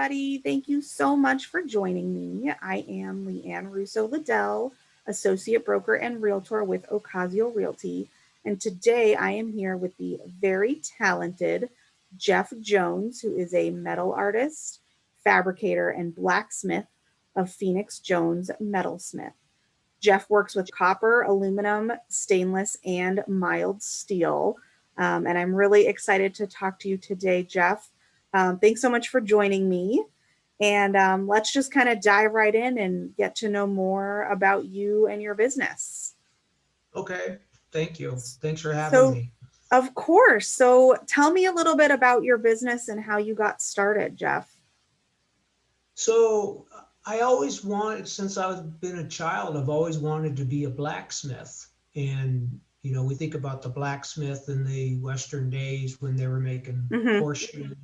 everybody. Thank you so much for joining me. I am Lianne Russo Liddell, Associate Broker and Realtor with Occasio Realty. And today I am here with the very talented Jeff Jones, who is a metal artist, fabricator, and blacksmith of Phoenix Jones Metalsmith. Jeff works with copper, aluminum, stainless, and mild steel. And I'm really excited to talk to you today, Jeff. Thanks so much for joining me. And let's just kind of dive right in and get to know more about you and your business. Okay, thank you. Thanks for having So, me. of course. So tell me a little bit about your business and how you got started, Jeff. So I always wanted, since I've been a child, I've always wanted to be a blacksmith. And, we think about the blacksmith in the Western days when they were making Mm-hmm. horseshoes,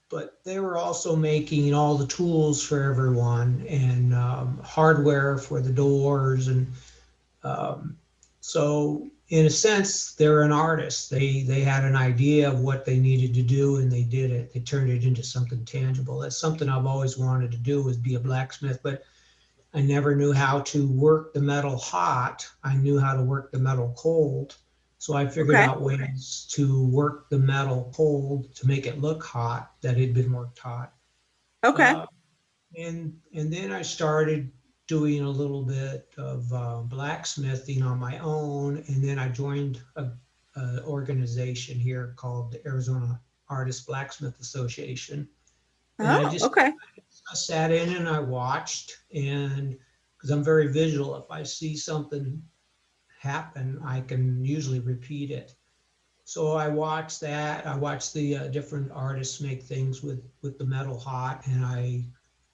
but they were also making all the tools for everyone and hardware for the doors. And so in a sense, they're an artist. They had an idea of what they needed to do and they did it. They turned it into something tangible. That's something I've always wanted to do, is be a blacksmith, but I never knew how to work the metal hot. I knew how to work the metal cold. So I figured Okay. out ways to work the metal cold to make it look hot, that had been worked hot. Okay. Uh, and then I started doing a little bit of blacksmithing on my own, and then I joined a organization here called the Arizona Artist Blacksmith Association, and Oh, okay. I sat in and I watched, and because I'm very visual, if I see something happen, I can usually repeat it. So I watched that. I watched the different artists make things with the metal hot, and I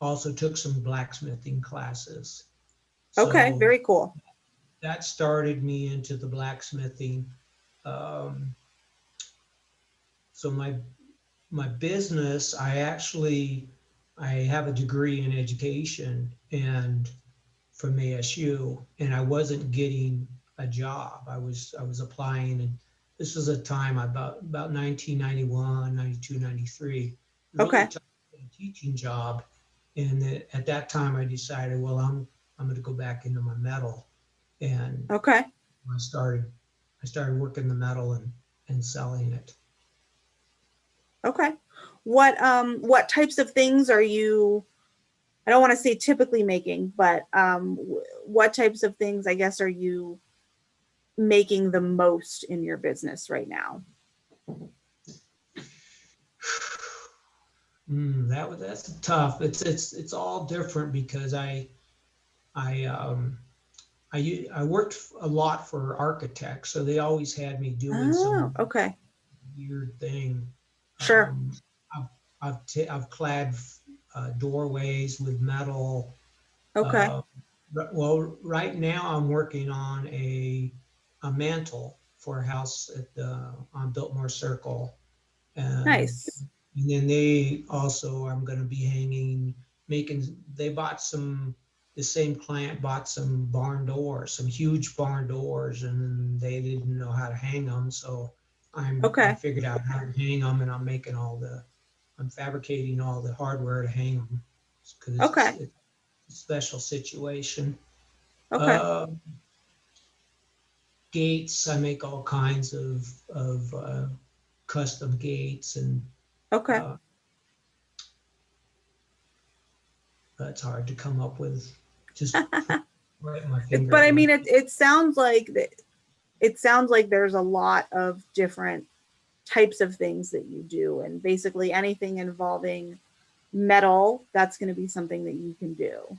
also took some blacksmithing classes. Okay. So Very cool. that started me into the blacksmithing. Um, so my business, I have a degree in education and from ASU, and I wasn't getting a job. I was applying, and this was a time about 1991, 92, 93. Really Okay. tough to get a teaching job, and at that time I decided, well, I'm going to go back into my metal, and Okay. I started working the metal and selling it. Okay. What types of things are you, I don't want to say typically making, but what types of things, I guess, are you making the most in your business right now? That's tough. It's all different because I I worked a lot for architects, so they always had me doing Oh, some okay. weird thing. Sure. Um, I've clad doorways with metal. Okay. Uh, well, right now I'm working on a mantle for a house at the on Biltmore Circle, and Nice. then they also, I'm going to be hanging, making. They bought some. The same client bought some barn doors, some huge barn doors, and they didn't know how to hang them, so I Okay. figured out how to hang them, and I'm fabricating all the hardware to hang them because Okay. it's a special situation. Okay. Uh, Gates, I make all kinds of custom gates, and Okay. uh, it's hard to come up with just right my finger But at I one. mean, it sounds like there's a lot of different types of things that you do, and basically anything involving metal, that's going to be something that you can do.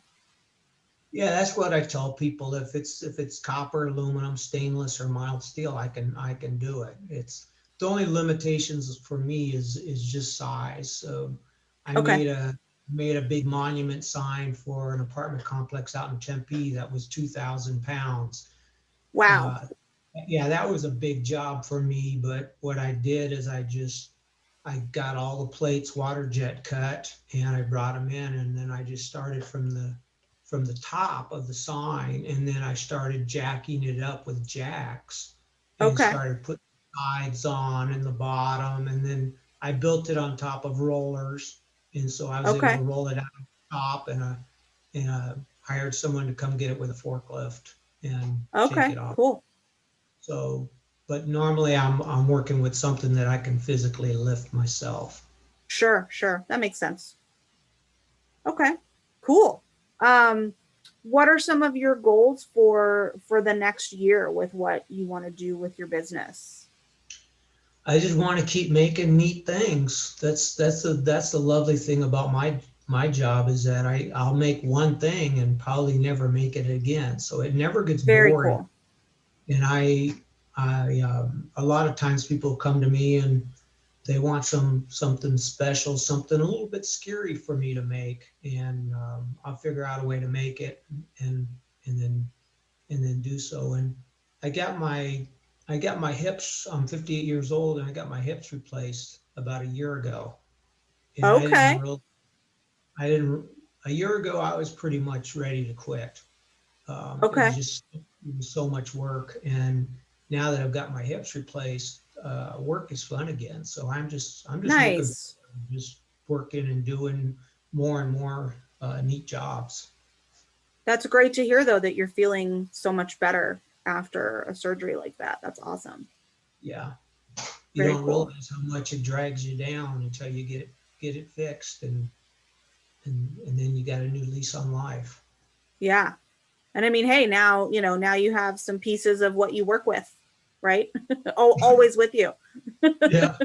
Yeah, that's what I tell people. If it's copper, aluminum, stainless, or mild steel, I can do it. It's the only limitations for me is just size. So I Okay. made a big monument sign for an apartment complex out in Tempe that was 2,000 pounds. Wow. Uh, yeah, that was a big job for me. But what I did is I got all the plates water jet cut and I brought them in, and then I just started from the top of the sign, and then I started jacking it up with jacks and Okay. started putting sides on and the bottom, and then I built it on top of rollers, and so I was able to Okay. roll it out on top, and hired someone to come get it with a forklift and shake Okay. it off. Cool. So, but normally I'm working with something that I can physically lift myself. Sure. Sure. That makes sense. Okay. Cool. Um, what are some of your goals for the next year with what you want to do with your business? I just want to keep making neat things. That's the lovely thing about my job is that I'll make one thing and probably never make it again. So it never gets Very boring. cool. And a lot of times people come to me and they want something special, something a little bit scary for me to make, and I'll figure out a way to make it, and and then do so. And I got my I got my hips. I'm 58 years old, and I got my hips replaced about a year ago. And Okay. I didn't. A year ago, I was pretty much ready to quit. Okay. It was so much work, and now that I've got my hips replaced, work is fun again. So I'm just looking Nice. forward to just working and doing more and more neat jobs. That's great to hear though that you're feeling so much better after a surgery like that. That's awesome. Yeah, you Very don't cool. realize how much it drags you down until you get it fixed, and then you got a new lease on life. Yeah. And I mean, hey, now, now you have some pieces of what you work with, right? Oh, always with you. Yeah,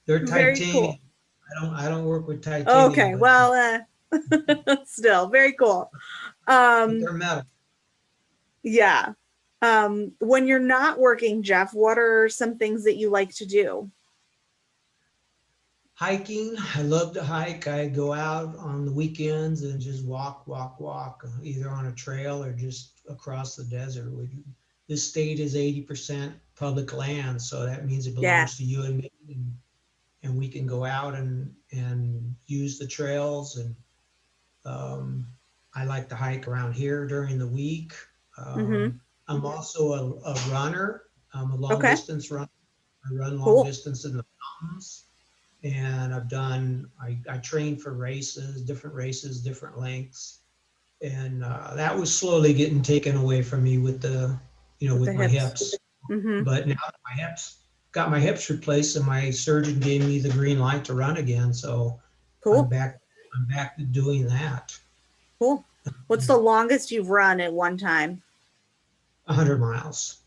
they're Very titanium. cool. I don't work with titanium, Okay. Well, still very cool. but Um, they're metal. yeah. When you're not working, Jeff, what are some things that you like to do? Hiking, I love to hike. I go out on the weekends and just walk, either on a trail or just across the desert. This state is 80% public land, so that means it Yeah. belongs to you and me, and we can go out and use the trails. And um, I like to hike around here during the week. Mm-hmm. I'm also a runner. I'm a long Okay. distance runner. I run long Cool. distance in the mountains, and I trained for races, different lengths, and that was slowly getting taken away from me with With the with my hips. hips. Mm-hmm. But now that my hips replaced, and my surgeon gave me the green light to run again, so I'm Cool. back. I'm back to doing that. Cool. What's the longest you've run at one time? 100 miles.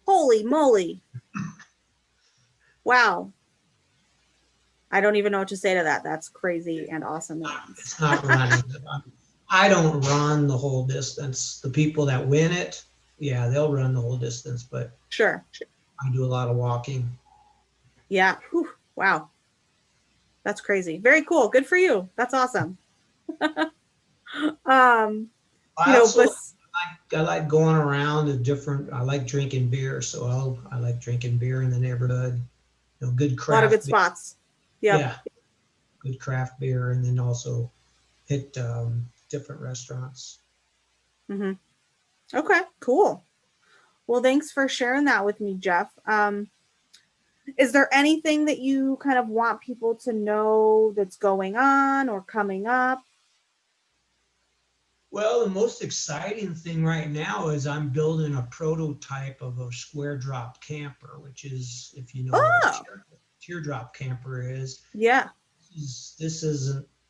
Holy moly. Wow. I don't even know what to say to that. That's crazy and awesome at once. It's not running. I don't run the whole distance. The people that win it, yeah, they'll run the whole distance, but Sure. I do a lot of walking. Yeah. Whew. Wow. That's crazy. Very cool. Good for you. That's awesome. Um, I also but I like going around to different. I like drinking beer, so I like drinking beer in the neighborhood. Good a lot of good craft beer. spots. Yep. Yeah, good craft beer, and then also hit different restaurants. Mm-hmm. Okay. Cool. Well, thanks for sharing that with me, Jeff. Is there anything that you kind of want people to know that's going on or coming up? Well, the most exciting thing right now is I'm building a prototype of a square drop camper, which is, if you know what a Oh, teardrop camper is, yeah.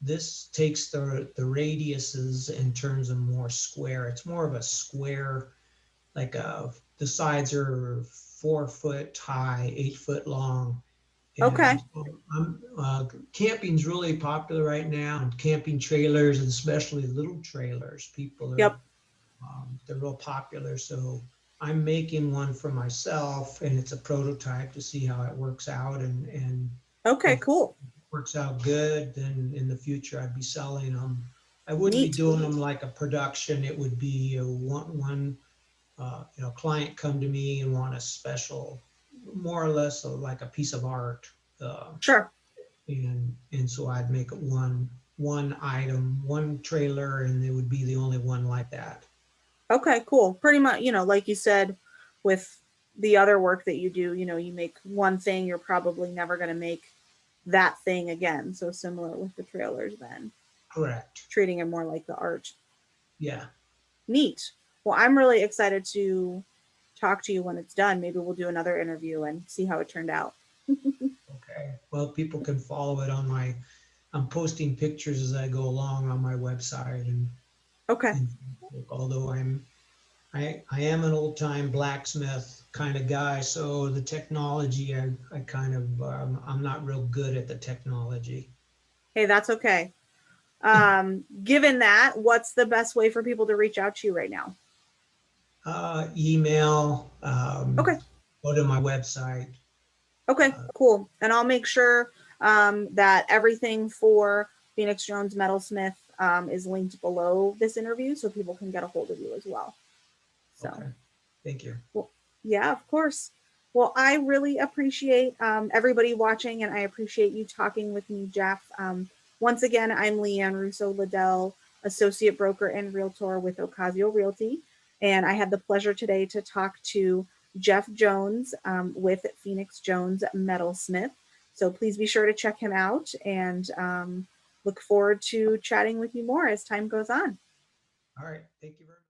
this takes the radiuses and turns them more square. It's more of a square, the sides are 4 foot high, 8 foot long. Okay. And camping's really popular right now, and camping trailers, and especially little trailers. People Yep. are they're real popular. So I'm making one for myself, and it's a prototype to see how it works out. And Okay. if it Cool. works out good, then in the future I'd be selling them. I wouldn't be Neat. doing them like a production. It would be a one client come to me and want a special, more or less like a piece of art. Uh, Sure. and so I'd make it one item, one trailer, and it would be the only one like that. Okay. Cool. Pretty much, like you said, with the other work that you do, you make one thing you're probably never going to make that thing again. So similar with the trailers then, Correct. treating it more like the art. Yeah. Neat. Well, I'm really excited to talk to you when it's done. Maybe we'll do another interview and see how it turned out. Okay. Well, people can follow it on my, I'm posting pictures as I go along on my website Okay. and although I am an old time blacksmith kind of guy, so the technology, I kind of, I'm not real good at the technology. Hey, that's okay. Given that, what's the best way for people to reach out to you right now? Email, Okay. go to my website. Okay, Uh, cool. And I'll make sure that everything for Phoenix Jones Metalsmith is linked below this interview so people can get a hold of you as well. So, okay. Thank you. well, yeah, of course. Well, I really appreciate everybody watching, and I appreciate you talking with me, Jeff. Once again, I'm Lianne Russo Liddell, Associate Broker and Realtor with Occasio Realty. And I had the pleasure today to talk to Jeff Jones with Phoenix Jones Metalsmith. So please be sure to check him out and look forward to chatting with you more as time goes on. All right. Thank you very much.